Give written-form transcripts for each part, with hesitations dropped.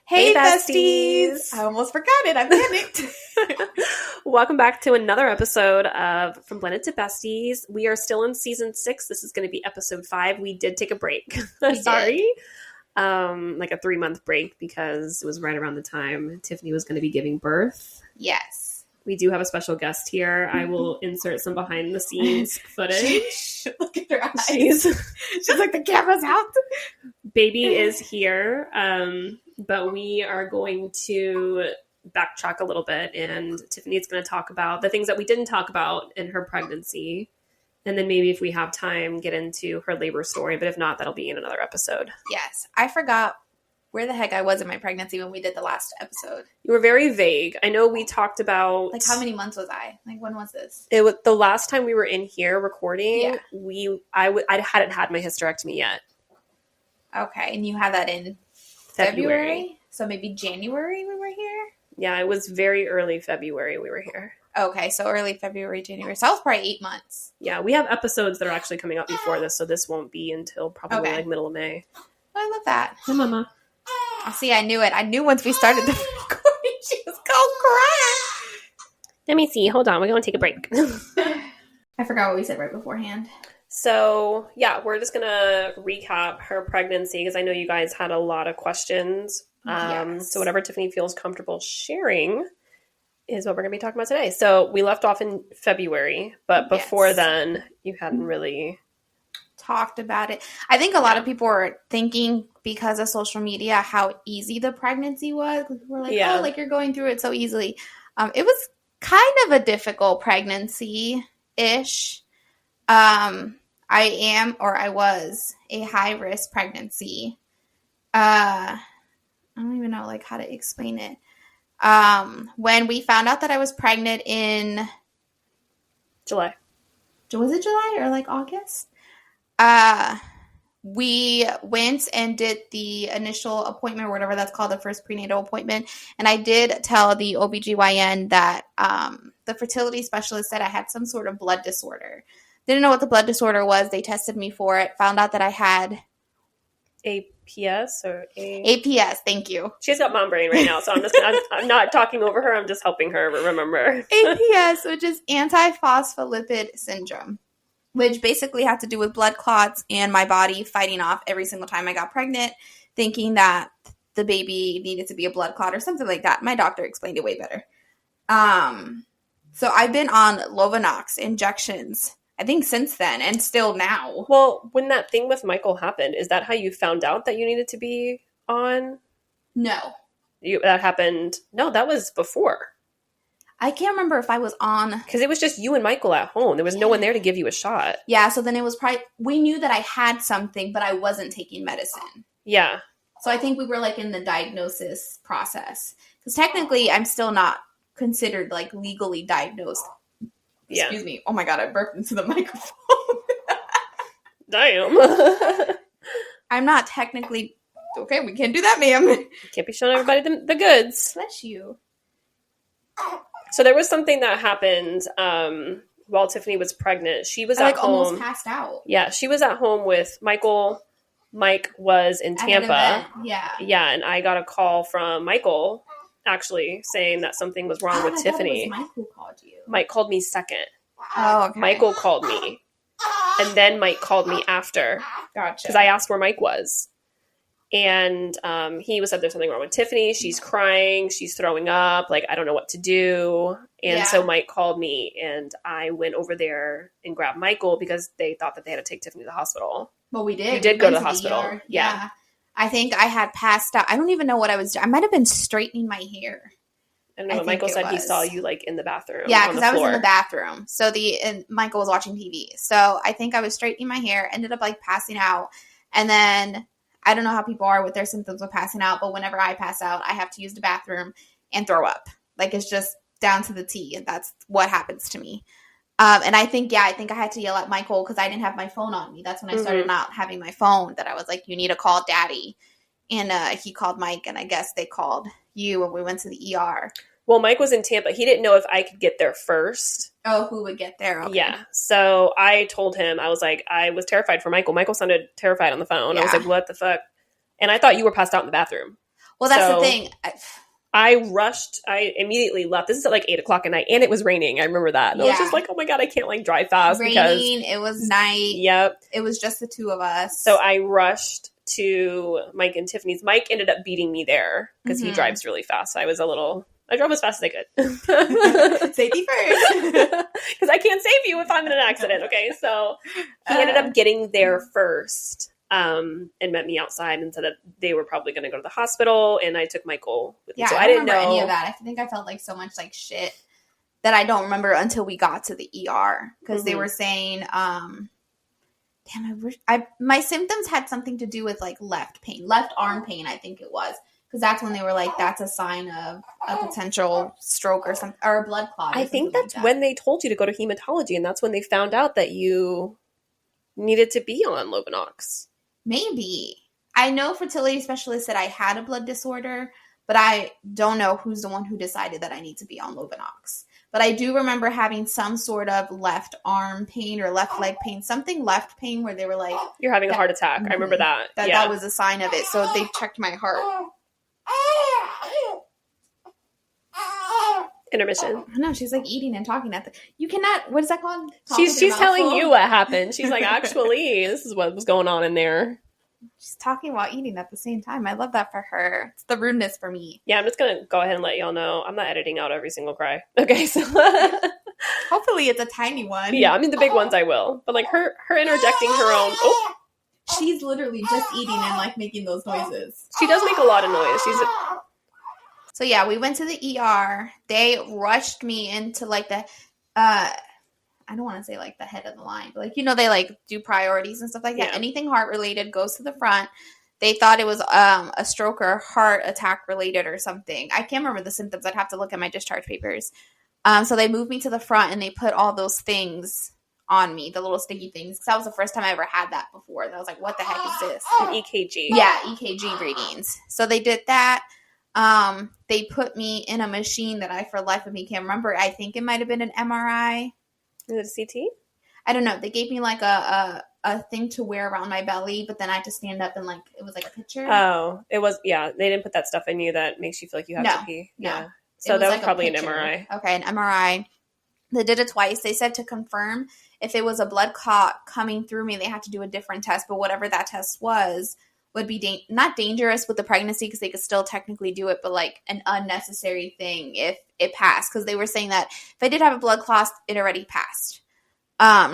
Hey, besties! I almost forgot it. I panicked. Welcome back to another episode of From Blended to Besties. We are still in season 6. This is going to be episode 5. We did take a break. Sorry. Like a 3-month break because it was right around the time Tiffany was going to be giving birth. Yes. We do have a special guest here. I will insert some behind the scenes footage. Look at her eyes. She's like, the camera's out. Baby is here. But we are going to backtrack a little bit, and Tiffany's going to talk about the things that we didn't talk about in her pregnancy. And then maybe if we have time, get into her labor story. But if not, that'll be in another episode. Yes. I forgot where the heck I was in my pregnancy when we did the last episode. You were very vague. I know we talked about... Like, how many months was I? Like, when was this? It was the last time we were in here recording. Yeah. I hadn't had my hysterectomy yet. Okay. And you had that in... February? So maybe January we were here? Yeah, it was very early February we were here. Okay, so early February, January. So that was probably 8 months. Yeah, we have episodes that are actually coming out before this, so this won't be until probably like middle of May. Oh, I love that. Hi, Mama. See, I knew it. I knew once we started the recording, she was going to cry. Let me see. Hold on. We're going to take a break. I forgot what we said right beforehand. So, yeah, we're just going to recap her pregnancy because I know you guys had a lot of questions. Yes. So whatever Tiffany feels comfortable sharing is what we're going to be talking about today. So we left off in February, but before then, you hadn't really talked about it. I think a lot of people were thinking because of social media how easy the pregnancy was. We're like, oh, like you're going through it so easily. It was kind of a difficult pregnancy-ish. I was a high-risk pregnancy. I don't even know like how to explain it. When we found out that I was pregnant in July. Was it July or like August? We went and did the initial appointment or whatever that's called, the first prenatal appointment. And I did tell the OBGYN that the fertility specialist said I had some sort of blood disorder. Didn't know what the blood disorder was. They tested me for it, found out that I had APS or APS, thank you. She's got mom brain right now, so I'm not talking over her. I'm just helping her remember. APS, which is antiphospholipid syndrome, which basically had to do with blood clots and my body fighting off every single time I got pregnant, thinking that the baby needed to be a blood clot or something like that. My doctor explained it way better. So I've been on Lovenox injections, I think since then, and still now. Well, when that thing with Michael happened, is that how you found out that you needed to be on? No. That happened... No, that was before. I can't remember if I was on... Because it was just you and Michael at home. There was no one there to give you a shot. Yeah, so then it was probably... We knew that I had something, but I wasn't taking medicine. Yeah. So I think we were like in the diagnosis process. Because technically, I'm still not considered like legally diagnosed. Excuse me. Oh my God, I burped into the microphone. Damn. I'm not technically... Okay, we can't do that, ma'am. Can't be showing everybody the goods. Bless you. So there was something that happened while Tiffany was pregnant. She was at home. Almost passed out. Yeah, she was at home with Michael. Mike was in Tampa. Yeah. Yeah, and I got a call from Michael actually saying that something was wrong with Tiffany. It was Mike who called you. Mike called me second. Oh, okay. Michael called me. And then Mike called me after. Gotcha. Because I asked where Mike was. And he said there's something wrong with Tiffany. She's crying. She's throwing up. Like, I don't know what to do. And so Mike called me, and I went over there and grabbed Michael because they thought that they had to take Tiffany to the hospital. Well, we did. You did go to the hospital. Yeah. I think I had passed out. I don't even know what I was doing. I might have been straightening my hair. I don't know. Michael said he saw you like in the bathroom. Yeah, because I was in the bathroom. So and Michael was watching TV. So I think I was straightening my hair, ended up like passing out. And then I don't know how people are with their symptoms of passing out, but whenever I pass out, I have to use the bathroom and throw up. Like, it's just down to the T, and that's what happens to me. And I think I had to yell at Michael because I didn't have my phone on me. That's when I started not having my phone, that I was like, you need to call Daddy. And he called Mike, and I guess they called you when we went to the ER. Well, Mike was in Tampa. He didn't know if I could get there first. Oh, who would get there? Okay. Yeah. So I told him, I was like, I was terrified for Michael. Michael sounded terrified on the phone. Yeah. I was like, what the fuck? And I thought you were passed out in the bathroom. Well, that's the thing. I immediately left. This is at like 8 o'clock at night, and it was raining. I remember that. And I was just like, oh my God, I can't like drive fast raining, it was night. Yep. It was just the two of us. So I rushed to Mike and Tiffany's. Mike ended up beating me there because he drives really fast. So I drove as fast as I could. Safety first. Because I can't save you if I'm in an accident. Okay. So he ended up getting there first. And met me outside and said that they were probably going to go to the hospital, and I took Michael with me. Yeah, so I didn't remember know any of that. I think I felt like so much like shit that I don't remember until we got to the ER because they were saying, my symptoms had something to do with like left arm pain, I think it was. Because that's when they were like, that's a sign of a potential stroke or something, or a blood clot. I think that's when they told you to go to hematology, and that's when they found out that you needed to be on Lovenox. Maybe. I know fertility specialist said I had a blood disorder, but I don't know who's the one who decided that I need to be on Lovenox. But I do remember having some sort of left arm pain or left leg pain, something left pain where they were like, you're having a heart attack. I remember that. That was a sign of it. So they checked my heart. Intermission. I know, she's like eating and talking at you cannot, what is that called? She's telling you what happened. She's like, actually, this is what was going on in there. She's talking while eating at the same time. I love that for her. It's the rudeness for me. Yeah, I'm just going to go ahead and let y'all know. I'm not editing out every single cry. Okay, so. Hopefully it's a tiny one. Yeah, I mean, the big ones I will. But like her interjecting her own. Oh. She's literally just eating and like making those noises. She does make a lot of noise. So yeah, we went to the ER. They rushed me into like the, I don't want to say like the head of the line, but like, they like do priorities and stuff like that. Yeah. Anything heart related goes to the front. They thought it was a stroke or heart attack related or something. I can't remember the symptoms. I'd have to look at my discharge papers. So they moved me to the front and they put all those things on me, the little sticky things. Because that was the first time I ever had that before. And I was like, what the heck is this? An EKG. Yeah, EKG readings. So they did that. They put me in a machine that I, for life of me, can't remember. I think it might have been an MRI. Is it a CT? I don't know. They gave me like a thing to wear around my belly, but then I had to stand up and like, it was like a picture. Oh, it was, yeah. They didn't put that stuff in you that makes you feel like you have to pee. No. Yeah. So that was probably an MRI. Okay, an MRI. They did it twice. They said to confirm if it was a blood clot coming through me, they had to do a different test, but whatever that test was would be not dangerous with the pregnancy because they could still technically do it, but like an unnecessary thing if it passed. Because they were saying that if I did have a blood clot, it already passed.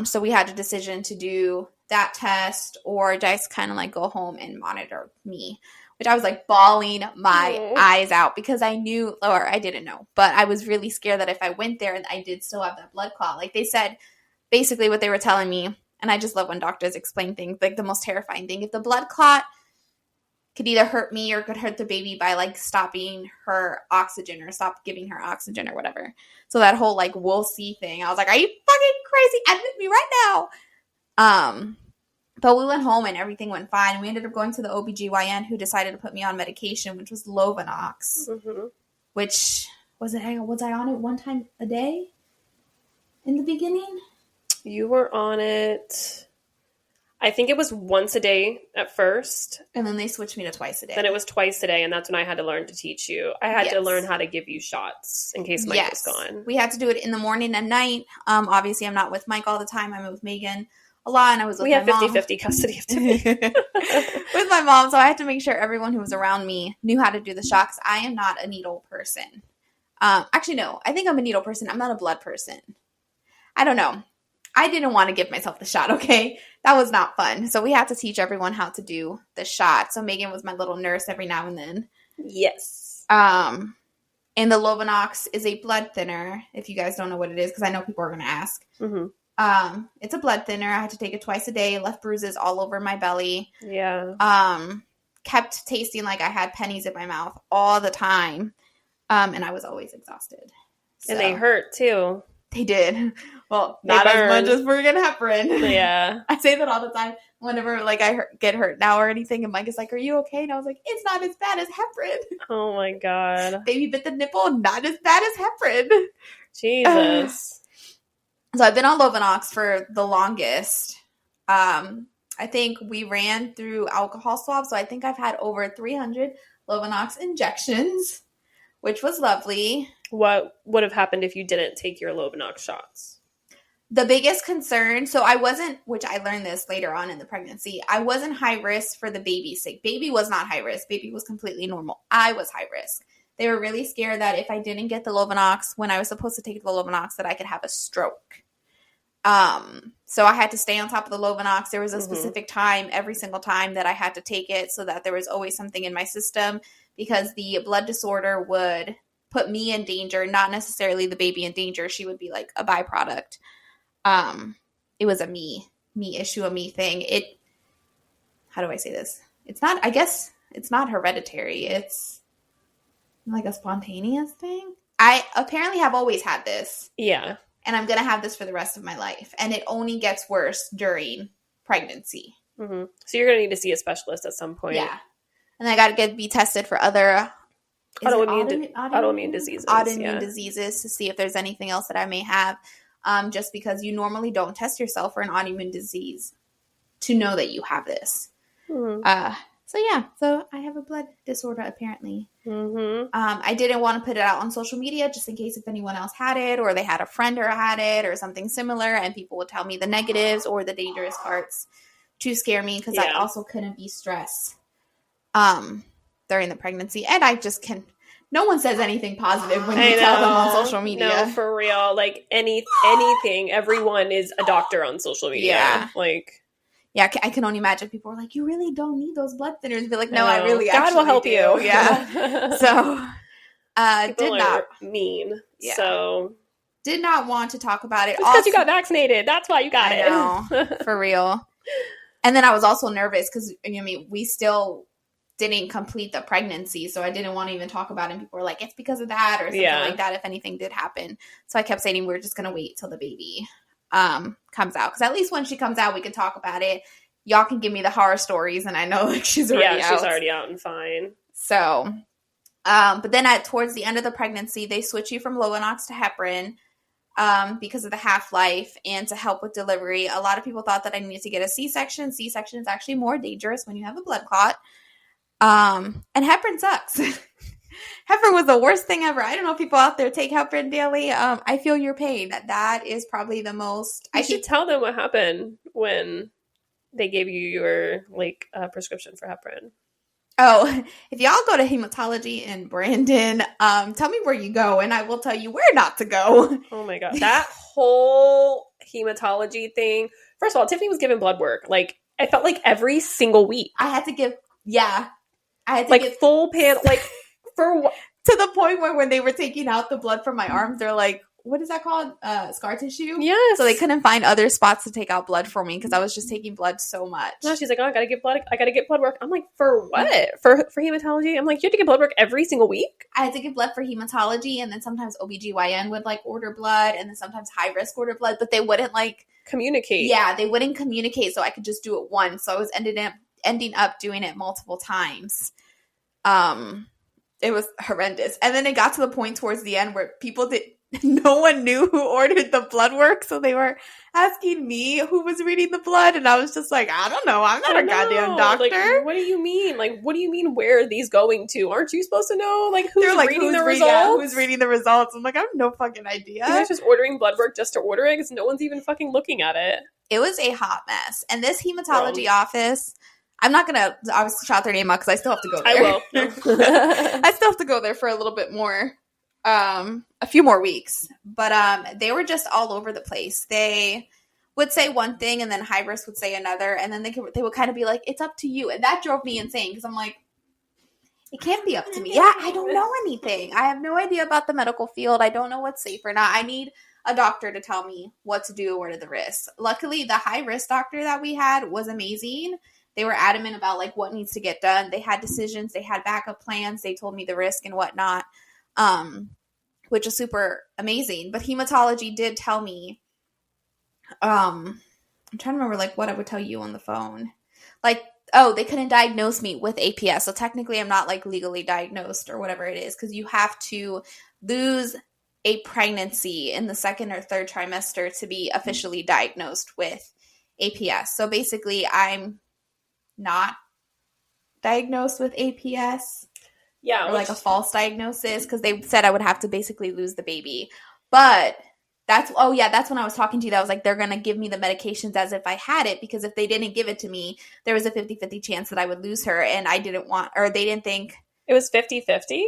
So we had a decision to do that test or just kind of like go home and monitor me, which I was like bawling my eyes out because I knew, or I didn't know, but I was really scared that if I went there and I did still have that blood clot, like they said, basically what they were telling me, and I just love when doctors explain things, like the most terrifying thing, if the blood clot could either hurt me or could hurt the baby by like stopping her oxygen or stop giving her oxygen or whatever. So that whole like we'll see thing, I was like, are you fucking crazy? Admit me right now. But we went home and everything went fine. We ended up going to the OBGYN who decided to put me on medication, which was Lovenox, which was I on it one time a day in the beginning? You were on it. I think it was once a day at first. And then they switched me to twice a day. Then it was twice a day, and that's when I had to learn to teach you. I had to learn how to give you shots in case Mike was gone. We had to do it in the morning and night. Obviously, I'm not with Mike all the time. I'm with Megan a lot, and I was with my mom. We have 50-50 custody of Tiffany. With my mom, so I had to make sure everyone who was around me knew how to do the shots. I am not a needle person. Actually, no. I think I'm a needle person. I'm not a blood person. I don't know. I didn't want to give myself the shot, okay? That was not fun. So we had to teach everyone how to do the shot. So Megan was my little nurse every now and then. Yes. And the Lovenox is a blood thinner, if you guys don't know what it is, because I know people are going to ask. It's a blood thinner. I had to take it twice a day. Left bruises all over my belly. Yeah. Kept tasting like I had pennies in my mouth all the time. And I was always exhausted. So. And they hurt, too. They did. Well, not as much as friggin' heparin. Yeah. I say that all the time whenever like I get hurt now or anything. And Mike is like, are you okay? And I was like, it's not as bad as heparin. Oh my God. Baby bit the nipple, not as bad as heparin. Jesus. So I've been on Lovenox for the longest. I think we ran through alcohol swabs. So I think I've had over 300 Lovenox injections, which was lovely. What would have happened if you didn't take your Lovenox shots? The biggest concern, so I wasn't, which I learned this later on in the pregnancy, I wasn't high risk for the baby's sake. Baby was not high risk. Baby was completely normal. I was high risk. They were really scared that if I didn't get the Lovenox when I was supposed to take the Lovenox, that I could have a stroke. So I had to stay on top of the Lovenox. There was a specific time, every single time, that I had to take it so that there was always something in my system, because the blood disorder would put me in danger, not necessarily the baby in danger. She would be like a byproduct. It was a me issue, a me thing. How do I say this? It's not, I guess it's not hereditary. It's like a spontaneous thing. I apparently have always had this. Yeah. And I'm going to have this for the rest of my life. And it only gets worse during pregnancy. Mm-hmm. So you're going to need to see a specialist at some point. Yeah. And I got to be tested for other autoimmune diseases. Autoimmune diseases to see if there's anything else that I may have. Just because you normally don't test yourself for an autoimmune disease to know that you have this. Mm-hmm. So I have a blood disorder apparently. Mm-hmm. I didn't want to put it out on social media just in case if anyone else had it, or they had a friend who had it or something similar, and people would tell me the negatives or the dangerous parts to scare me, because I also couldn't be stressed during the pregnancy. And I just can. No one says anything positive when you tell them on social media. No, for real. Like anything, everyone is a doctor on social media. Yeah. Like, yeah, I can only imagine people are like, you really don't need those blood thinners. Be like, no, I really God will help do. you. Yeah. So, people are mean. Yeah. So, did not want to talk about it. It's because you got vaccinated. That's why you got it. I know, for real. And then I was also nervous because, we still didn't complete the pregnancy, so I didn't want to even talk about it. And people were like, it's because of that or something like that if anything did happen. So I kept saying we're just going to wait till the baby comes out, because at least when she comes out we can talk about it. Y'all can give me the horror stories, and I know like she's already out. She's already out and fine. So but then towards the end of the pregnancy, they switch you from Lovenox to heparin because of the half-life and to help with delivery. A lot of people thought that I needed to get a C-section. C-section is actually more dangerous when you have a blood clot. And heparin sucks. Heparin was the worst thing ever. I don't know if people out there take heparin daily. I feel your pain. That is probably the most. I should tell them what happened when they gave you your prescription for heparin. Oh, if y'all go to hematology in Brandon, tell me where you go, and I will tell you where not to go. Oh my God, that whole hematology thing. First of all, Tiffany was giving blood work. Like, I felt like every single week. I had to give. Yeah. I had to give full pan, for what? To the point where when they were taking out the blood from my arms, they're like, what is that called? Scar tissue? Yes. So they couldn't find other spots to take out blood for me because I was just taking blood so much. No, she's like, oh, I gotta get blood work. I'm like, for what? For hematology? I'm like, you have to get blood work every single week? I had to give blood for hematology, and then sometimes OBGYN would order blood, and then sometimes high risk order blood, but they wouldn't communicate. Yeah, they wouldn't communicate, so I could just do it once. So I was ending up doing it multiple times. It was horrendous. And then it got to the point towards the end where no one knew who ordered the blood work, so they were asking me who was reading the blood, and I was just like, I don't know, I'm not a goddamn doctor. What do you mean? What do you mean, where are these going to? Aren't you supposed to know who's reading the results? Who's reading the results? I'm like, I have no fucking idea. You guys just ordering blood work just to order it because no one's even fucking looking at it. It was a hot mess. And this hematology office, I'm not going to obviously shout their name out because I still have to go there. I will. I still have to go there for a little bit more, a few more weeks. But they were just all over the place. They would say one thing, and then high risk would say another. And then they would kind of be like, it's up to you. And that drove me insane because I'm like, it can't be up to me. Yeah, I don't know anything. I have no idea about the medical field. I don't know what's safe or not. I need a doctor to tell me what to do, what are the risks. Luckily, the high risk doctor that we had was amazing. They were adamant about what needs to get done. They had decisions. They had backup plans. They told me the risk and whatnot, which is super amazing. But hematology did tell me, I'm trying to remember what I would tell you on the phone. They couldn't diagnose me with APS. So technically I'm not legally diagnosed or whatever it is, because you have to lose a pregnancy in the second or third trimester to be officially diagnosed with APS. So basically I'm not diagnosed with APS. Yeah. Or like a false diagnosis, because they said I would have to basically lose the baby. But that's when I was talking to you, that was like, they're going to give me the medications as if I had it, because if they didn't give it to me, there was a 50-50 chance that I would lose her, and I didn't want, or they didn't think. It was 50-50?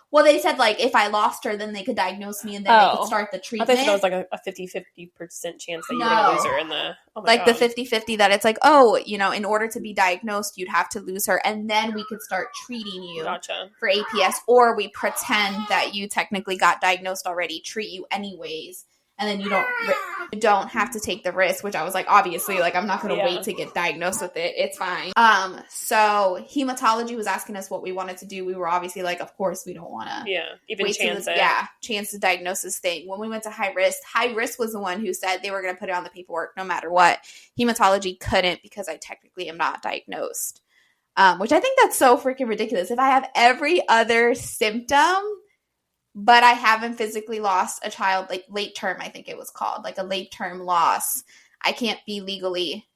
Well, they said, like, if I lost her, then they could diagnose me, and then they could start the treatment. I thought it was like a 50-50% chance that you were going to lose her in the... Oh my God. The 50-50 that it's like, oh, in order to be diagnosed, you'd have to lose her, and then we could start treating you for APS, or we pretend that you technically got diagnosed already, treat you anyways, and then you don't have to take the risk, which I was like, obviously, like, I'm not going to wait to get diagnosed with it. It's fine. So hematology was asking us what we wanted to do. We were obviously like, of course, we don't want to. Yeah. Even chance it. Yeah. Chance the diagnosis thing. When we went to high risk was the one who said they were going to put it on the paperwork no matter what. Hematology couldn't, because I technically am not diagnosed. Which I think that's so freaking ridiculous. If I have every other symptom, but I haven't physically lost a child, like late term, I think it was called, like a late term loss, I can't be legally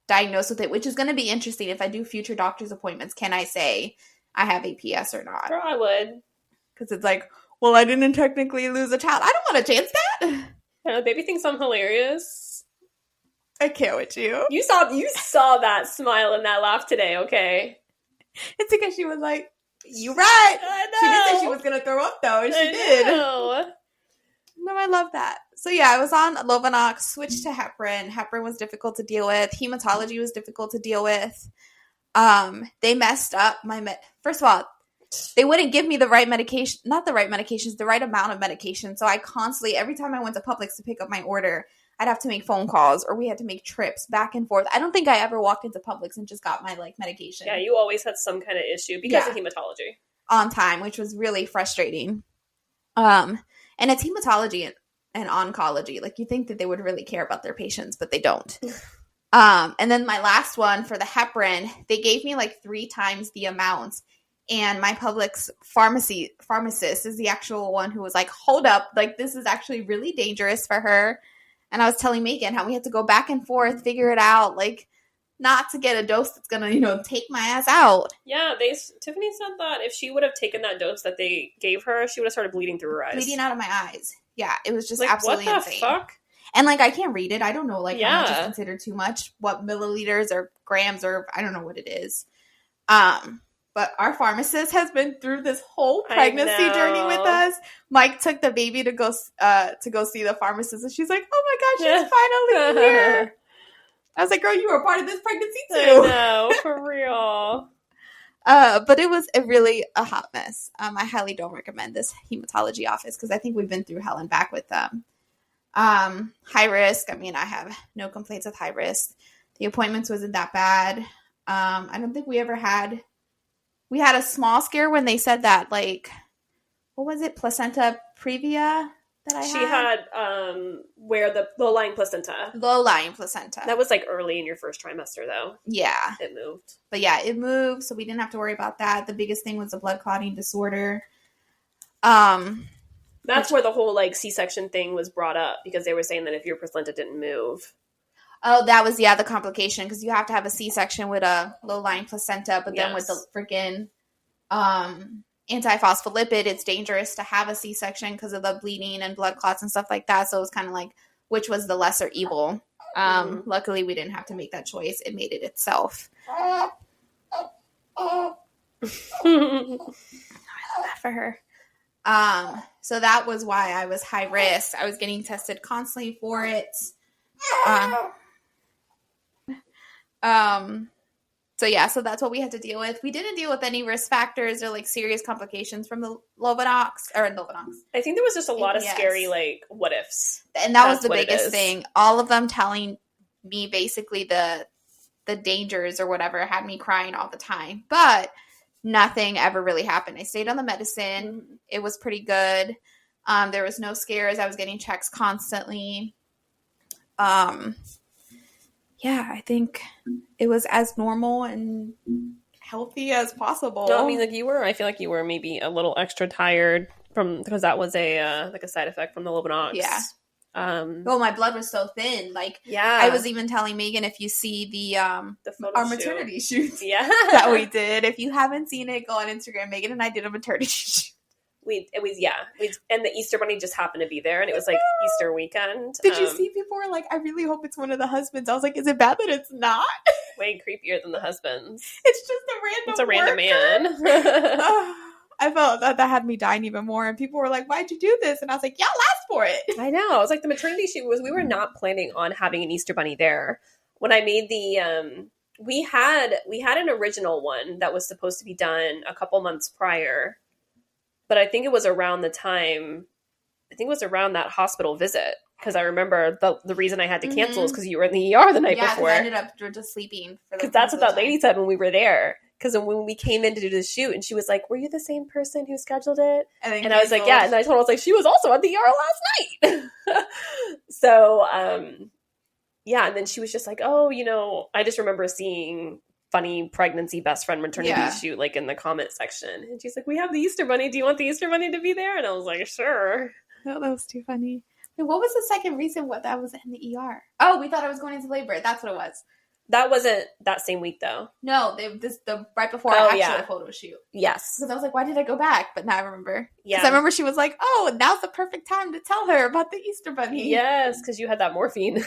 diagnosed with it, which is going to be interesting. If I do future doctor's appointments, can I say I have APS or not? Girl, I would. Because it's like, well, I didn't technically lose a child. I don't want to chance that. The baby thinks I'm hilarious. I can't with you. You saw that smile and that laugh today, okay? It's because she was like, you right. I know. She did say she was going to throw up, though, and she did. No, I love that. So, yeah, I was on Lovenox, switched to heparin. Heparin was difficult to deal with. Hematology was difficult to deal with. They messed up first of all, they wouldn't give me the right medication, not the right medications, the right amount of medication. So I constantly, every time I went to Publix to pick up my order, I'd have to make phone calls, or we had to make trips back and forth. I don't think I ever walked into Publix and just got my medication. Yeah, you always had some kind of issue because of hematology. On time, which was really frustrating. And it's hematology and oncology. Like, you think that they would really care about their patients, but they don't. And then my last one for the heparin, they gave me like 3 times the amount. And my Publix pharmacist is the actual one who was like, hold up, like, this is actually really dangerous for her. And I was telling Megan how we had to go back and forth, figure it out, like, not to get a dose that's going to, take my ass out. Yeah, Tiffany said that if she would have taken that dose that they gave her, she would have started bleeding through her eyes. Bleeding out of my eyes. Yeah, it was just absolutely insane. What the fuck? And, like, I can't read it. I don't know, like, how much is considered too much, what milliliters or grams, or I don't know what it is. But our pharmacist has been through this whole pregnancy journey with us. Mike took the baby to go see the pharmacist, and she's like, "Oh my gosh, she's finally here!" I was like, "Girl, you were part of this pregnancy too." I know, for real. But it was a hot mess. I highly don't recommend this hematology office, because I think we've been through hell and back with them. High risk. I mean, I have no complaints with high risk. The appointments wasn't that bad. I don't think we ever had. We had a small scare when they said that, like, what was it, placenta previa that I had? She had where the low-lying placenta. Low-lying placenta. That was, like, early in your first trimester, though. Yeah. It moved. But, yeah, it moved, so we didn't have to worry about that. The biggest thing was the blood clotting disorder. That's where the whole, like, C-section thing was brought up, because they were saying that if your placenta didn't move. Oh, that was, the complication, because you have to have a C-section with a low-lying placenta, but then with the freaking antiphospholipid, it's dangerous to have a C-section because of the bleeding and blood clots and stuff like that, so it was kind of like, which was the lesser evil. Luckily, we didn't have to make that choice. It made it itself. I love that for her. So that was why I was high risk. I was getting tested constantly for it. So that's what we had to deal with. We didn't deal with any risk factors or like serious complications from the Lovenox. I think there was just a lot of scary like what ifs. And that was the biggest thing. All of them telling me basically the dangers or whatever had me crying all the time. But nothing ever really happened. I stayed on the medicine. Mm-hmm. It was pretty good. There was no scares. I was getting checks constantly. Yeah, I think it was as normal and healthy as possible. No, I mean, I feel like you were maybe a little extra tired because that was a side effect from the Lovenox. Yeah. Oh, my blood was so thin. Like, yeah, I was even telling Megan, if you see the our maternity shoot that we did, if you haven't seen it, go on Instagram. Megan and I did a maternity shoot. And the Easter Bunny just happened to be there, and it was like Easter weekend. Did you see people were like, I really hope it's one of the husbands? I was like, is it bad that it's not? Way creepier than the husbands. It's just a random man. I felt that had me dying even more, and people were like, why'd you do this? And I was like, y'all asked for it. I know. I was like, the maternity shoot we were not planning on having an Easter Bunny there. When I made the we had an original one that was supposed to be done a couple months prior. But I think it was around that hospital visit, because I remember the reason I had to cancel is because you were in the ER the night before. I ended up just sleeping. Because that's what that lady said when we were there. Because when we came in to do the shoot, and she was like, were you the same person who scheduled it? And I was like, yeah. And I told her, I was like, she was also at the ER last night. So, yeah. And then she was just like, oh, I just remember seeing funny pregnancy best friend maternity shoot like in the comment section, and she's like, we have the Easter Bunny, do you want the Easter Bunny to be there? And I was like, sure. No, that was too funny. Wait, what was the second reason what that was in the ER? Oh, we thought I was going into labor. That's what it was. That wasn't that same week though. No, the right before our actual photo shoot. Yes. Because I was like, why did I go back? But now I remember. Yeah. Because I remember she was like, oh, now's the perfect time to tell her about the Easter Bunny. Yes, because you had that morphine.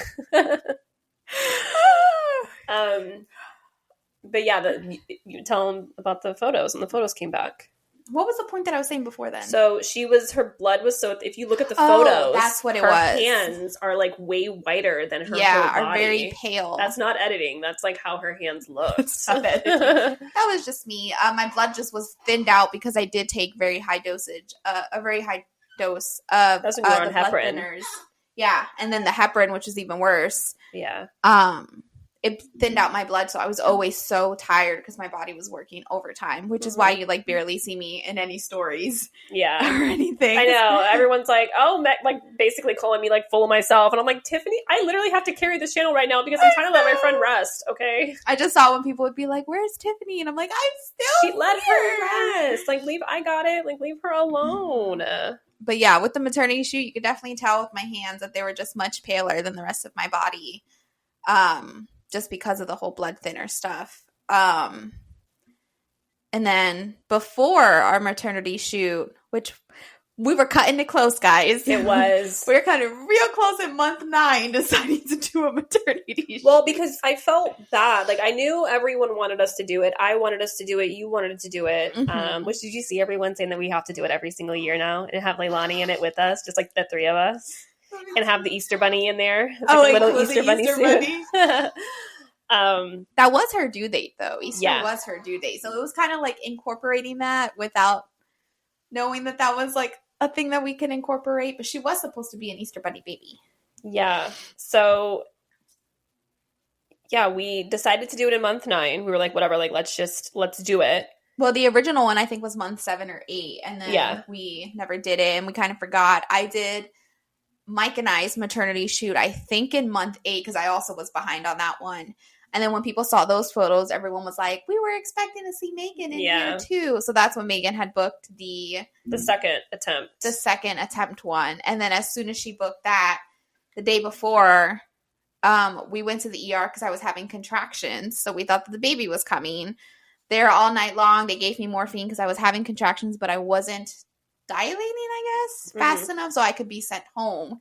But yeah, you tell them about the photos, and the photos came back. What was the point that I was saying before then? So her blood was if you look at the photos, that's what it her was. hands are like way whiter than her whole body. Are very pale. That's not editing. That's like how her hands looked. That was just me. My blood just was thinned out because I did take a very high dose of that's when you were on heparin. Thinners. Yeah, and then the heparin, which is even worse. Yeah. It thinned out my blood, so I was always so tired because my body was working overtime, which is why you like barely see me in any stories, or anything. I know everyone's like, "Oh, like basically calling me like full of myself," and I'm like, Tiffany, I literally have to carry this channel right now because I'm trying to let my friend rest. Okay. I just saw when people would be like, "Where's Tiffany?" and I'm like, "I'm still." She let her rest. Like, I got it. Like, leave her alone. But yeah, with the maternity shoot, you could definitely tell with my hands that they were just much paler than the rest of my body. Just because of the whole blood thinner stuff. And then before our maternity shoot, which we were cutting it close, guys. It was. We were cutting real close in month 9 deciding to do a maternity shoot. Well, because I felt bad. Like, I knew everyone wanted us to do it. I wanted us to do it. You wanted to do it. Which, did you see everyone saying that we have to do it every single year now and have Leilani in it with us, just like the 3 of us? And have the Easter Bunny in there. It's like a little Easter Bunny suit. That was her due date, though. Easter was her due date. So it was kind of like incorporating that without knowing that was like a thing that we can incorporate. But she was supposed to be an Easter Bunny baby. Yeah. So, yeah, we decided to do it in month 9. We were like, whatever, like, let's do it. Well, the original one, I think, was month 7 or 8. And then we never did it. And we kind of forgot. I did Mike and I's maternity shoot, I think in month 8, because I also was behind on that one. And then when people saw those photos, everyone was like, we were expecting to see Megan in here too. So that's when Megan had booked the second attempt. The second attempt one. And then as soon as she booked that, the day before, we went to the ER because I was having contractions. So we thought that the baby was coming. There all night long. They gave me morphine because I was having contractions, but I wasn't dilating, I guess, fast enough so I could be sent home.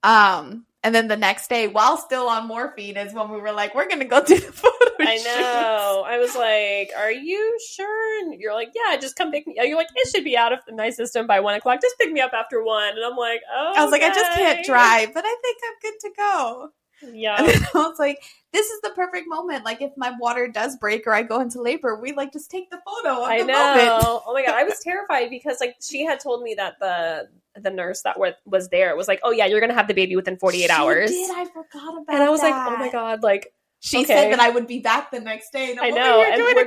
And then the next day, while still on morphine, is when we were like, we're going to go do the photo shoot. I know. I was like, are you sure? And you're like, yeah, just come pick me up. You're like, it should be out of my system by 1 o'clock. Just pick me up after 1. And I'm like, oh, I was like, I just can't drive, but I think I'm good to go. Yeah. And then I was like, this is the perfect moment. Like, if my water does break or I go into labor, we like just take the photo of the moment. Oh my God. I was terrified because like she had told me that the nurse that was there was like, oh yeah, you're going to have the baby within 48 hours. She did. I forgot about that. And I was like, oh my God, like. She said that I would be back the next day. And I know. And we were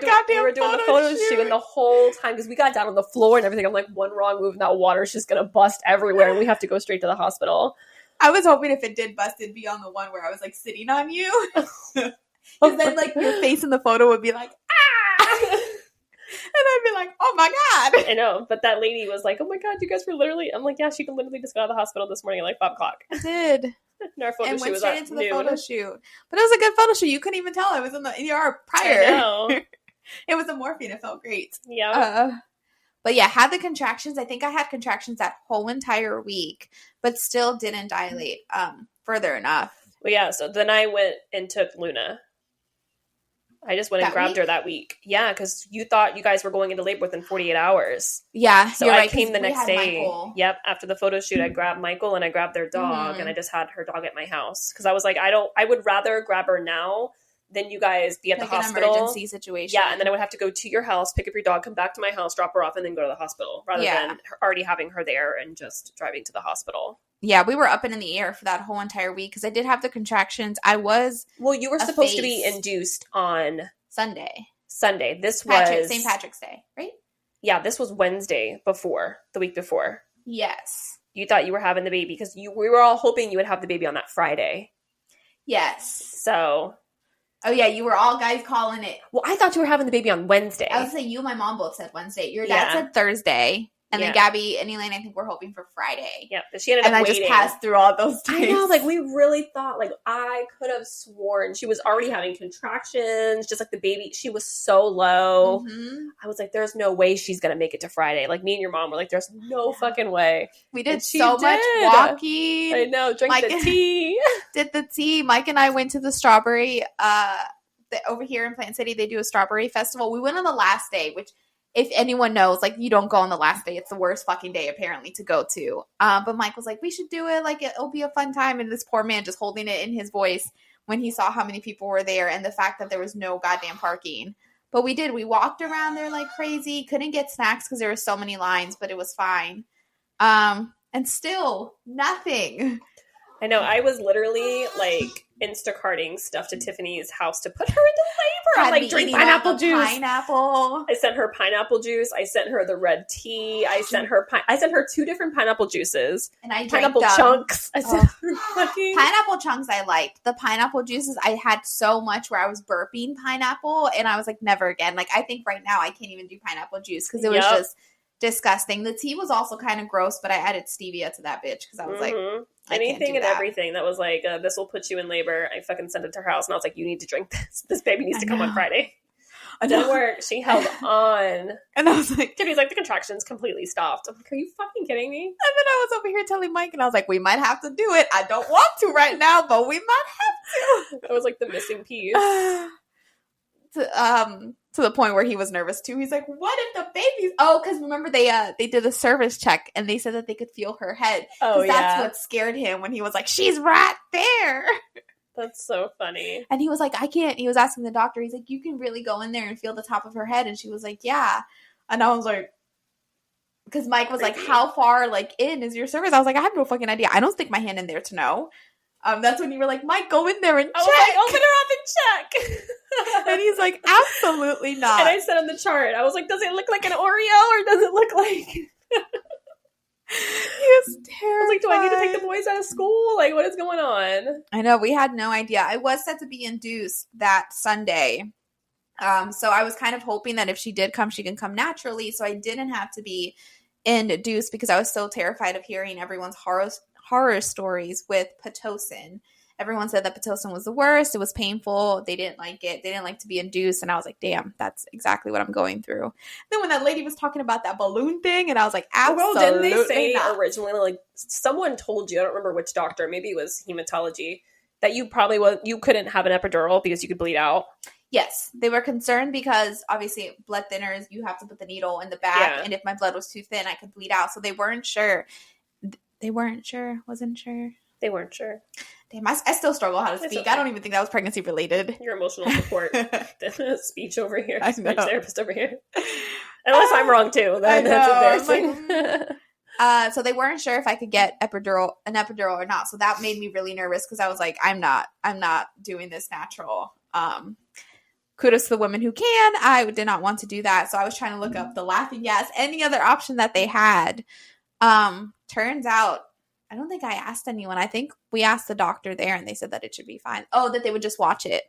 doing the photo shoot and the whole time, because we got down on the floor and everything. I'm like, one wrong move and that water's just going to bust everywhere and we have to go straight to the hospital. I was hoping if it did bust, it'd be on the one where I was like sitting on you. Because then like your face in the photo would be like, ah! I'd be like, oh my God. I know, but that lady was like, oh my God, you guys were literally, I'm like, yeah, she can literally just go out of the hospital this morning at like 5 o'clock. I did. And our photo And shoot went was straight at into the noon. photo shoot. But it was a good photo shoot. You couldn't even tell I was in the ER prior. I know. It was a morphine. It felt great. Yeah. But yeah, had the contractions. I think I had contractions that whole entire week, but still didn't dilate further enough. Well, yeah, so then I went and took Luna. I just went and grabbed her that week. Yeah, because you thought you guys were going into labor within 48 hours. Yeah, so I came the next day. Michael. Yep, after the photo shoot, I grabbed Michael and I grabbed their dog, and I just had her dog at my house because I was like, I would rather grab her now than you guys be at the hospital. An emergency situation. Yeah, and then I would have to go to your house, pick up your dog, come back to my house, drop her off, and then go to the hospital rather than already having her there and just driving to the hospital. Yeah, we were up and in the air for that whole entire week because I did have the contractions. I was you were supposed to be induced on Sunday. This was St. Patrick's Day, right? Yeah, this was Wednesday before, the week before. Yes. You thought you were having the baby because we were all hoping you would have the baby on that Friday. Yes. So. Oh, yeah, you were all guys calling it. Well, I thought you were having the baby on Wednesday. I would say you and my mom both said Wednesday. Your dad said Thursday. And then Gabby and Elaine, I think, we're hoping for Friday. Yeah, but she ended up waiting. And I just passed through all those days. I know, like, we really thought, like, I could have sworn she was already having contractions, just like the baby. She was so low. Mm-hmm. I was like, there's no way she's going to make it to Friday. Like, me and your mom were like, there's no fucking way. We did so much walking. I know, drank the tea. Did the tea. Mike and I went to the strawberry, over here in Plant City, they do a strawberry festival. We went on the last day, which... If anyone knows, like, you don't go on the last day. It's the worst fucking day, apparently, to go to. But Mike was like, we should do it. Like, it'll be a fun time. And this poor man just holding it in his voice when he saw how many people were there and the fact that there was no goddamn parking. But we did. We walked around there like crazy. Couldn't get snacks because there were so many lines, but it was fine. And still, nothing. I know. I was literally, like, Instacarting stuff to Tiffanys house to put her into labor. I'm like, drink pineapple juice. Pineapple. I sent her pineapple juice. I sent her the red tea. I sent her 2 different pineapple juices. And I pineapple chunks. I sent her pineapple chunks I liked. The pineapple juices, I had so much where I was burping pineapple and I was like, never again. Like, I think right now I can't even do pineapple juice because it was just disgusting. The tea was also kind of gross, but I added stevia to that bitch because I was like, anything and everything that was like, this will put you in labor. I fucking sent it to her house and I was like, you need to drink this. This baby needs to come on Friday. Didn't work. She held on. And I was like, Tiffany's like, the contractions completely stopped. I'm like, are you fucking kidding me? And then I was over here telling Mike and I was like, we might have to do it. I don't want to right now, but we might have to. That was like the missing piece. To the point where he was nervous too. He's like, what if the baby's... Oh, because remember they did a service check and they said that they could feel her head. Oh, yeah. That's what scared him when he was like, she's right there. That's so funny. And he was like, I can't. He was asking the doctor. He's like, you can really go in there and feel the top of her head. And she was like, yeah. And I was like... Because Mike was like, how far like in is your service? I was like, I have no fucking idea. I don't stick my hand in there to know. That's when you were like, Mike, go in there and check. Like, open her up and check. And he's like, absolutely not. And I said on the chart, I was like, does it look like an Oreo or does it look like... He was terrified. I was like, do I need to take the boys out of school? Like, what is going on? I know. We had no idea. I was set to be induced that Sunday. So I was kind of hoping that if she did come, she can come naturally. So I didn't have to be induced because I was so terrified of hearing everyone's horror stories with Pitocin. Everyone said that Pitocin was the worst. It was painful. They didn't like it. They didn't like to be induced. And I was like, damn, that's exactly what I'm going through. Then when that lady was talking about that balloon thing, and I was like, absolutely not. Well, didn't they say originally, like, someone told you, I don't remember which doctor, maybe it was hematology, that you couldn't have an epidural because you could bleed out? Yes. They were concerned because, obviously, blood thinners, you have to put the needle in the back. Yeah. And if my blood was too thin, I could bleed out. So they weren't sure. Wasn't sure. They weren't sure. Damn, I still struggle how to speak. Okay. I don't even think that was pregnancy related. Your emotional support speech over here. Speech therapist over here. Unless I'm wrong too. Then that's embarrassing. So they weren't sure if I could get an epidural or not. So that made me really nervous because I was like, I'm not doing this natural. Kudos to the women who can. I did not want to do that. So I was trying to look up the laughing gas, any other option that they had. Turns out, I don't think I asked anyone. I think we asked the doctor there and they said that it should be fine. Oh, that they would just watch it.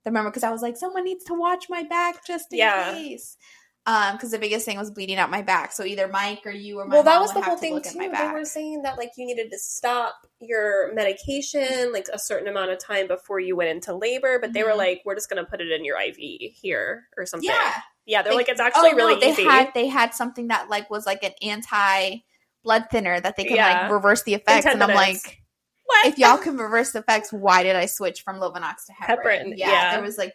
I remember because I was like, someone needs to watch my back just in case. because the biggest thing was bleeding out my back. So either Mike or you or my Well, that mom was would the have whole to thing look at my too. They back. were saying that like you needed to stop your medication like a certain amount of time before you went into labor, but they were like, we're just gonna put it in your IV here or something. Yeah, they're like, it's actually really easy. They had something that like was like an anti blood thinner that they could like reverse the In effects, 10 and I'm minutes. like, What? if y'all can reverse the effects, why did I switch from Lovenox to heparin? Yeah, there was like,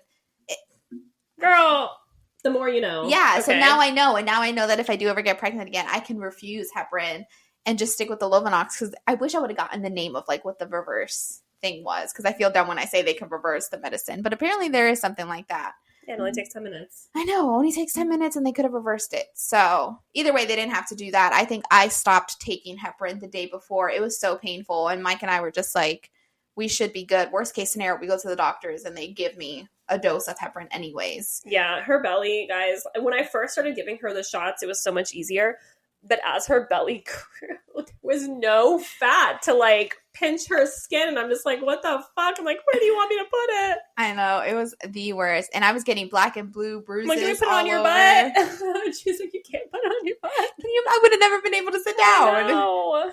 girl, the more you know. Yeah, Okay. so now I know, and now I know that if I do ever get pregnant again, I can refuse heparin and just stick with the Lovenox, because I wish I would have gotten the name of like what the reverse thing was, because I feel dumb when I say they can reverse the medicine, but apparently there is something like that. Yeah, it only takes 10 minutes. I know, it only takes 10 minutes and they could have reversed it. So either way, they didn't have to do that. I think I stopped taking heparin the day before. It was so painful, and Mike and I were just like, we should be good. Worst case scenario, we go to the doctors and they give me a dose of heparin anyways. Yeah, her belly, guys, when I first started giving her the shots, it was so much easier. But as her belly grew, there was no fat to like pinch her skin. And I'm just like, what the fuck? I'm like, where do you want me to put it? I know, it was the worst. And I was getting black and blue bruises. I'm like, can we put it all on your over. butt? She's like, you can't put it on your butt. I would have never been able to sit down. No. And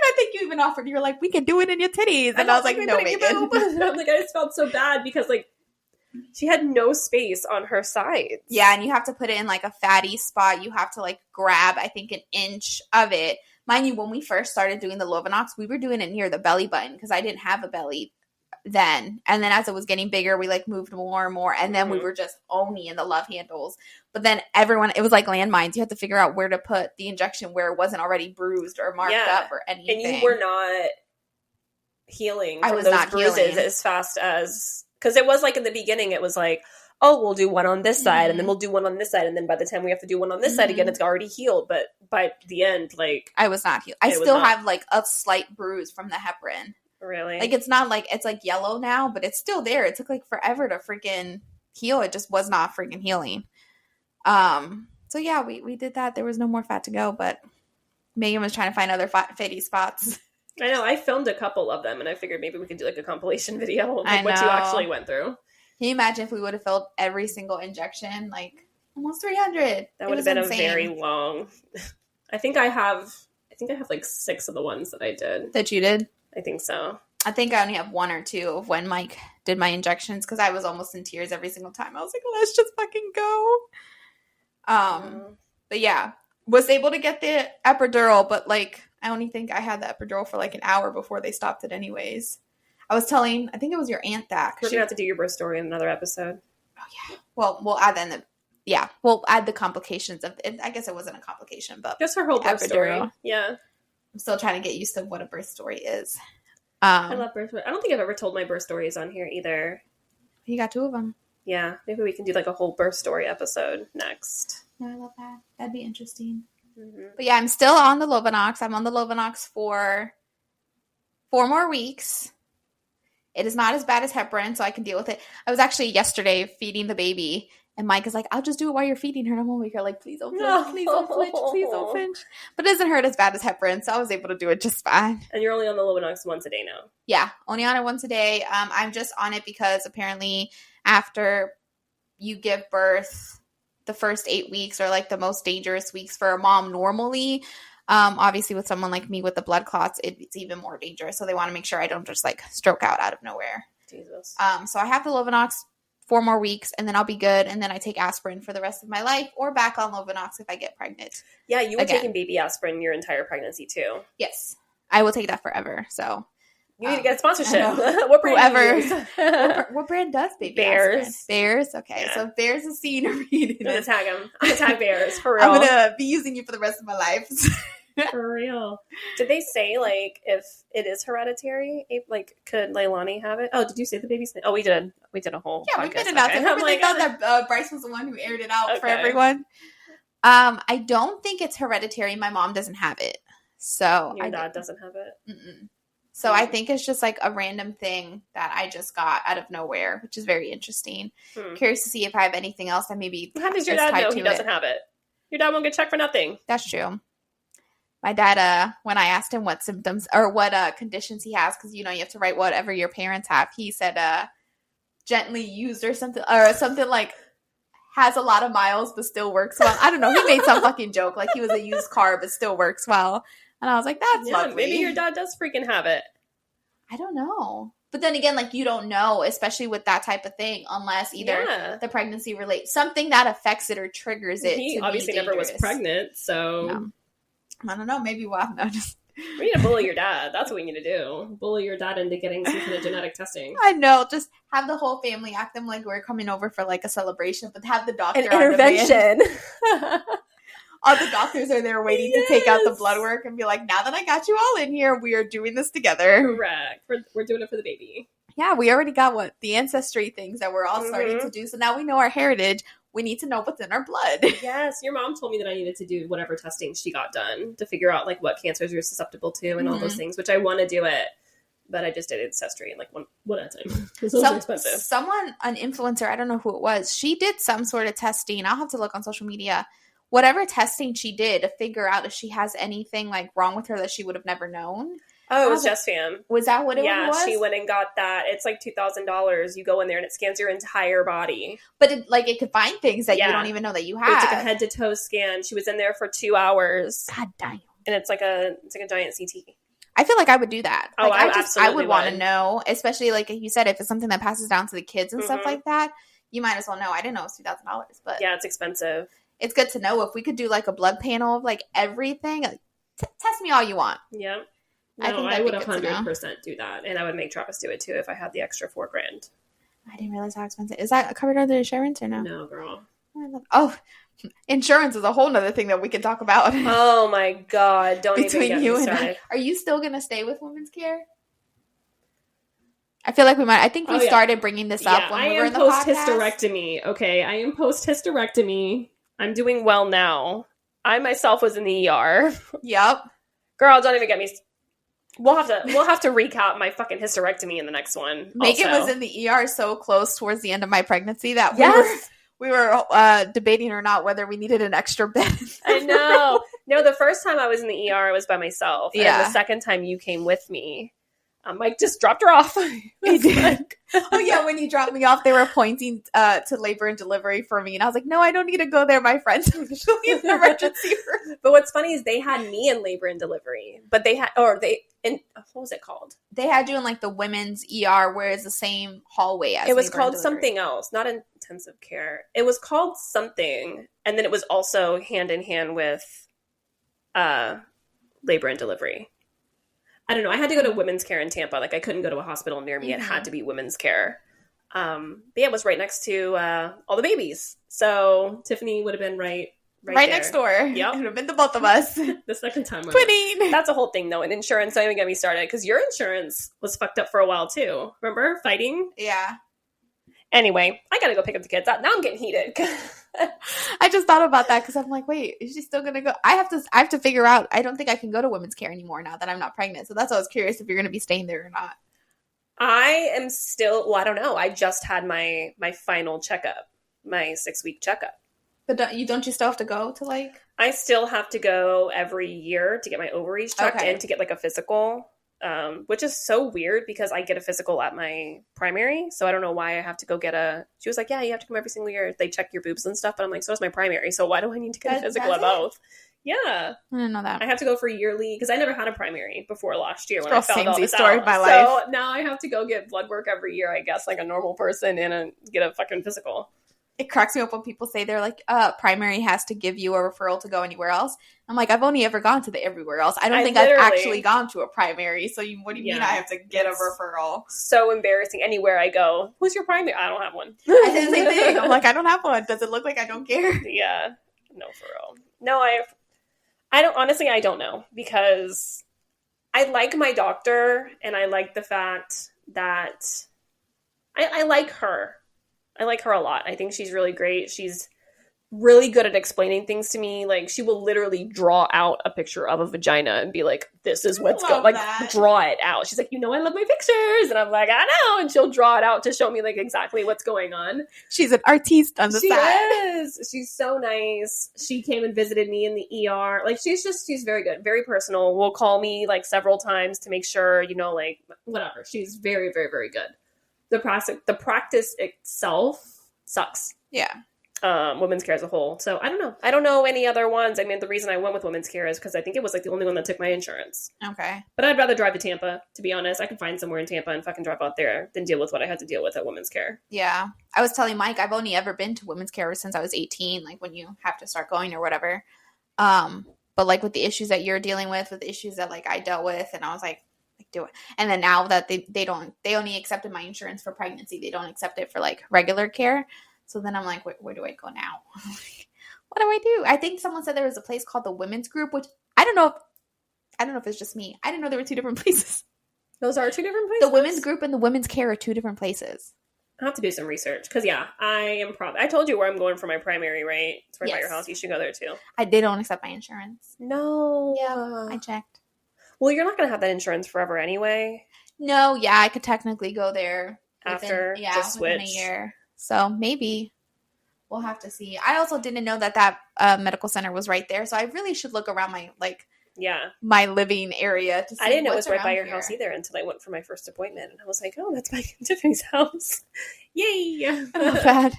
I think you even offered, you were like, we can do it in your titties. And I was like, no, Megan. I'm like, I just felt so bad because like she had no space on her sides. Yeah, and you have to put it in like a fatty spot. You have to like grab, I think, an inch of it. Mind you, when we first started doing the Lovenox, we were doing it near the belly button because I didn't have a belly then. And then as it was getting bigger, we like moved more and more. And then we were just only in the love handles. But then it was like landmines. You had to figure out where to put the injection where it wasn't already bruised or marked up or anything. And you were not healing from I was those not bruises healing as fast as... Because it was like in the beginning, it was like, oh, we'll do one on this side, and then we'll do one on this side, and then by the time we have to do one on this side again, it's already healed. But by the end, like... I was not healed. I still have like a slight bruise from the heparin. Really? Like, it's not like, it's like yellow now, but it's still there. It took like forever to freaking heal. It just was not freaking healing. So yeah, we did that. There was no more fat to go, but Megan was trying to find other fatty spots. I know. I filmed a couple of them, and I figured maybe we could do like a compilation video of like, what you actually went through. Can you imagine if we would have filled every single injection? Like, almost 300. That would have been insane. A very long... I think I have like 6 of the ones that I did. That you did? I think so. I think I only have 1 or 2 of when Mike did my injections, because I was almost in tears every single time. I was like, let's just fucking go. But yeah, was able to get the epidural, but like, I only think I had the epidural for like an hour before they stopped it anyways. I was telling, I think it was your aunt that. We're going to have to do your birth story in another episode. Oh yeah. Well, we'll add we'll add the complications of it. I guess it wasn't a complication, but just her whole birth story. Yeah. I'm still trying to get used to what a birth story is. I love birth stories. I don't think I've ever told my birth stories on here either. You got 2 of them. Yeah. Maybe we can do like a whole birth story episode next. No, I love that. That'd be interesting. But yeah, I'm still on the Lovenox. I'm on the Lovenox for 4 more weeks. It is not as bad as heparin, so I can deal with it. I was actually yesterday feeding the baby, and Mike is like, I'll just do it while you're feeding her. And I'm over here like, please don't flinch, please don't flinch, please don't flinch. But it doesn't hurt as bad as heparin, so I was able to do it just fine. And you're only on the Lovenox once a day now. Yeah, only on it once a day. I'm just on it because apparently after you give birth, the first 8 weeks are like the most dangerous weeks for a mom normally. Obviously with someone like me with the blood clots, it's even more dangerous. So they want to make sure I don't just like stroke out of nowhere. Jesus. So I have the Lovenox 4 more weeks, and then I'll be good. And then I take aspirin for the rest of my life, or back on Lovenox if I get pregnant. Yeah, you were taking baby aspirin your entire pregnancy too. Yes, I will take that forever. So you need to get a sponsorship. What brand? What brand does baby Bears? Aspirin? Bears. Okay, yeah. So if Bears is seen reading I'm gonna tag them. I'm gonna tag Bears for real. I'm gonna be using you for the rest of my life. For real. Did they say, like, if it is hereditary, if, like, could Leilani have it? Oh, did you say the baby's name? Oh, we did. We did a whole podcast. We made it out. Okay. Remember they thought that Bryce was the one who aired it out for everyone? I don't think it's hereditary. My mom doesn't have it. So Your dad doesn't have it? Mm-mm. So I think it's just, like, a random thing that I just got out of nowhere, which is very interesting. Curious to see if I have anything else that maybe how does your dad know he doesn't have it? Your dad won't get checked for nothing. That's true. My dad, when I asked him what symptoms or what conditions he has, because, you know, you have to write whatever your parents have, he said gently used or something like has a lot of miles but still works well. I don't know. He made some fucking joke like he was a used car but still works well. And I was like, that's lovely. Maybe your dad does freaking have it. I don't know. But then again, like, you don't know, especially with that type of thing, unless either the pregnancy relates something that affects it or triggers it. He obviously never was pregnant, so I don't know. Maybe we need to bully your dad. That's what we need to do. Bully your dad into getting some kind of genetic testing. I know. Just have the whole family act them like we're coming over for like a celebration, but have the doctor an intervention. All the doctors are there waiting to take out the blood work and be like, now that I got you all in here, we are doing this together. Correct. We're doing it for the baby. Yeah, we already got the ancestry things that we're all starting to do. So now we know our heritage. We need to know what's in our blood. Yes. Your mom told me that I needed to do whatever testing she got done to figure out like what cancers you're susceptible to and all those things, which I want to do it. But I just did ancestry in like one at a time. It's so expensive. Someone, an influencer, I don't know who it was, she did some sort of testing. I'll have to look on social media. Whatever testing she did to figure out if she has anything like wrong with her that she would have never known. Oh, it was Just Fam. Was that what it was? Yeah, she went and got that. It's like $2,000. You go in there and it scans your entire body. But it could find things that you don't even know that you have. It's like a head to toe scan. She was in there for 2 hours. God damn. And it's like a giant CT. I feel like I would do that. Oh, like, absolutely I would want to know, especially like you said, if it's something that passes down to the kids and stuff like that. You might as well know. I didn't know it was $2,000, but yeah, it's expensive. It's good to know if we could do like a blood panel of like everything. Like, test me all you want. Yeah. No, I would 100% do that. And I would make Travis do it too if I had the extra $4,000. I didn't realize how expensive. Is that covered under insurance or no? No, girl. Oh, insurance is a whole nother thing that we can talk about. Oh my God. Don't Between even get you me and started. Are you still going to stay with women's care? I feel like we might. I think we started bringing this up when we were in the podcast. I am post-hysterectomy. Okay, I am post-hysterectomy. I'm doing well now. I myself was in the ER. Yep. Girl, don't even get me. We'll have to recap my fucking hysterectomy in the next one. Megan was in the ER so close towards the end of my pregnancy that we were debating or not whether we needed an extra bed. I know. No, the first time I was in the ER, I was by myself. Yeah. And the second time you came with me. Mike just dropped her off. He did. Oh, yeah. When you dropped me off, they were pointing to labor and delivery for me. And I was like, no, I don't need to go there. My friend's usually in the emergency room. But what's funny is they had me in labor and delivery. But what was it called? They had you in like the women's ER where it's the same hallway as it was called something else, not intensive care. It was called something. And then it was also hand in hand with labor and delivery. I don't know. I had to go to women's care in Tampa. Like I couldn't go to a hospital near me. It had to be women's care. But yeah, it was right next to all the babies. So Tiffany would have been right next door. Yep. It would have been the both of us. The second time. Twinning. That's a whole thing though. And insurance, don't even get me started because your insurance was fucked up for a while too. Remember fighting? Yeah. Anyway, I got to go pick up the kids. Now I'm getting heated. I just thought about that because I'm like, wait, is she still going to go? I have to figure out. I don't think I can go to women's care anymore now that I'm not pregnant. So that's why I was curious if you're going to be staying there or not. I am still, well, I don't know. I just had my final checkup, my 6-week checkup. But don't you still have to go to like? I still have to go every year to get my ovaries checked and to get like a physical. Which is so weird because I get a physical at my primary. So I don't know why I have to go get she was like, yeah, you have to come every single year. They check your boobs and stuff. But I'm like, so does my primary. So why do I need to get a physical at both? Yeah. I didn't know that. I have to go for yearly because I never had a primary before last year when I found all this story out. Of my life. So now I have to go get blood work every year, I guess, like a normal person and get a fucking physical. It cracks me up when people say they're like, primary has to give you a referral to go anywhere else. I'm like, I've only ever gone to the everywhere else. I don't think I've actually gone to a primary. So what do you mean I have to get a referral? So embarrassing. Anywhere I go, who's your primary? I don't have one. I did the same thing. I'm like, I don't have one. Does it look like I don't care? Yeah. No, for real. No, I don't, honestly, I don't know because I like my doctor and I like the fact that I like her. I like her a lot. I think she's really great. She's really good at explaining things to me. Like, she will literally draw out a picture of a vagina and be like, this is what's going on. Like, draw it out. She's like, I love my pictures. And I'm like, I know. And she'll draw it out to show me, like, exactly what's going on. She's an artiste on the side. She is. She's so nice. She came and visited me in the ER. Like, she's very good. Very personal. Will call me, like, several times to make sure, like, whatever. She's very, very, very good. The practice itself sucks. Yeah. women's care as a whole. So I don't know. I don't know any other ones. I mean, the reason I went with women's care is because I think it was like the only one that took my insurance. Okay. But I'd rather drive to Tampa, to be honest. I could find somewhere in Tampa and fucking drive out there than deal with what I had to deal with at women's care. Yeah. I was telling Mike, I've only ever been to women's care since I was 18, like when you have to start going or whatever. But like with the issues that you're dealing with the issues that like I dealt with, and I was like do it. And then now that they only accepted my insurance for pregnancy, they don't accept it for like regular care. So then I'm like, where do I go now? What do I do? I think someone said there was a place called the Women's Group, which I don't know if it's just me. I didn't know there were two different places. Those are two different places? The Women's Group and the Women's Care are two different places. I'll have to do some research. Because, yeah, I told you where I'm going for my primary, right? It's right by your house. You should go there, too. They don't accept my insurance. No. Yeah, I checked. Well, you're not going to have that insurance forever anyway. No, yeah, I could technically go there. After, just switch. Within a year. So maybe we'll have to see. I also didn't know that medical center was right there. So I really should look around my living area to see. I didn't know it was right by your house either until I went for my first appointment. And I was like, oh, that's my Tiffany's house. Yay. Not bad.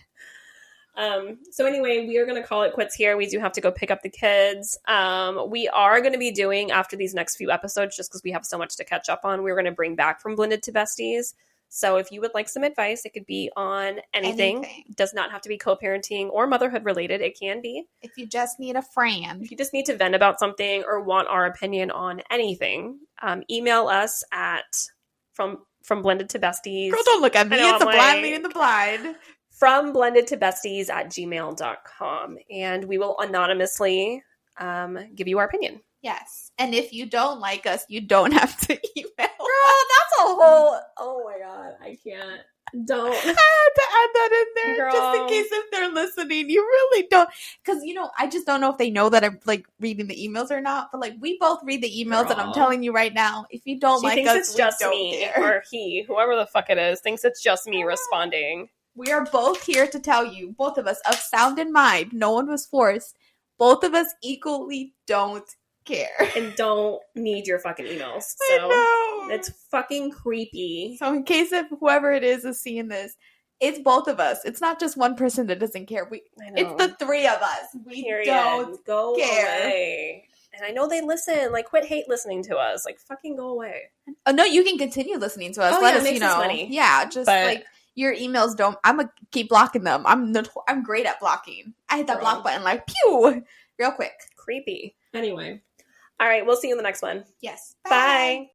So anyway, we are going to call it quits here. We do have to go pick up the kids. We are going to be doing, after these next few episodes, just because we have so much to catch up on, we're going to bring back from Blended to Besties. So if you would like some advice, it could be on anything. It does not have to be co-parenting or motherhood related. It can be. If you just need a friend. If you just need to vent about something or want our opinion on anything, email us at from Blended to Besties. Girl, don't look at me. It's a blind leading the blind. From blendedtobesties@gmail.com. And we will anonymously give you our opinion. Yes. And if you don't like us, you don't have to email. Girl, that's a whole... Oh my God. I can't. Don't. I had to add that in there. Girl. Just in case if they're listening. You really don't. Because, I just don't know if they know that I'm, like, reading the emails or not. But, like, we both read the emails. Girl. And I'm telling you right now, if you don't like us, it's just me. Care. Or he, whoever the fuck it is, thinks it's just me responding. We are both here to tell you, both of us, of sound and mind. No one was forced. Both of us equally don't care. And don't need your fucking emails. So I know. It's fucking creepy. So in case if whoever it is seeing this, it's both of us. It's not just one person that doesn't care. It's the three of us. We don't go care. Away. And I know they listen. Like, quit hate listening to us. Like, fucking go away. Oh, no, you can continue listening to us. Let us, us money. Yeah, just like... Your emails don't. I'm gonna keep blocking them. I'm great at blocking. I hit that block button like pew, real quick. Creepy. Anyway, all right. We'll see you in the next one. Yes. Bye.